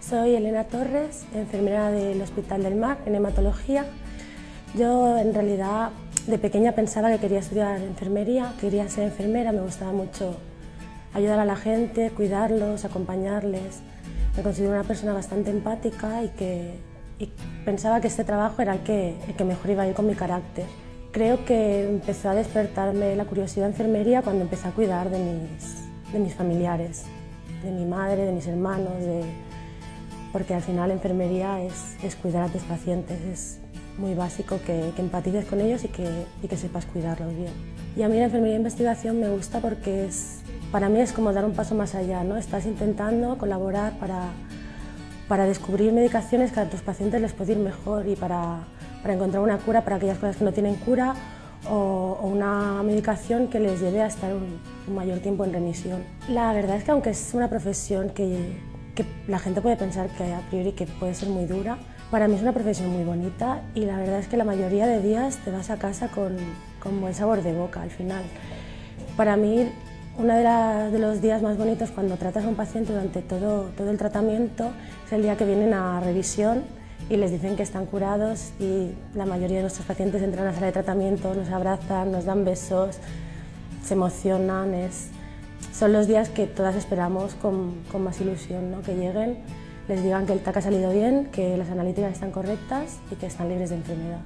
Soy Elena Torres, enfermera del Hospital del Mar en hematología. Yo en realidad de pequeña pensaba que quería estudiar enfermería, quería ser enfermera, me gustaba mucho ayudar a la gente, cuidarlos, acompañarles. Me considero una persona bastante empática y pensaba que este trabajo era el que mejor iba a ir con mi carácter. Creo que empezó a despertarme la curiosidad de enfermería cuando empecé a cuidar de mis familiares, de mi madre, de mis hermanos, porque al final enfermería es cuidar a tus pacientes, es muy básico que empatices con ellos y que sepas cuidarlos bien. Y a mí la enfermería de investigación me gusta porque para mí es como dar un paso más allá, ¿no? Estás intentando colaborar para descubrir medicaciones que a tus pacientes les puede ir mejor y para encontrar una cura para aquellas cosas que no tienen cura o una medicación que les lleve a estar un mayor tiempo en remisión. La verdad es que aunque es una profesión que la gente puede pensar que a priori que puede ser muy dura, para mí es una profesión muy bonita y la verdad es que la mayoría de días te vas a casa con buen sabor de boca al final. Para mí, uno de los días más bonitos cuando tratas a un paciente durante todo el tratamiento es el día que vienen a revisión y les dicen que están curados y la mayoría de nuestros pacientes entran a la sala de tratamiento, nos abrazan, nos dan besos, se emocionan. Son los días que todas esperamos con más ilusión, ¿no? Que lleguen, les digan que el TAC ha salido bien, que las analíticas están correctas y que están libres de enfermedad.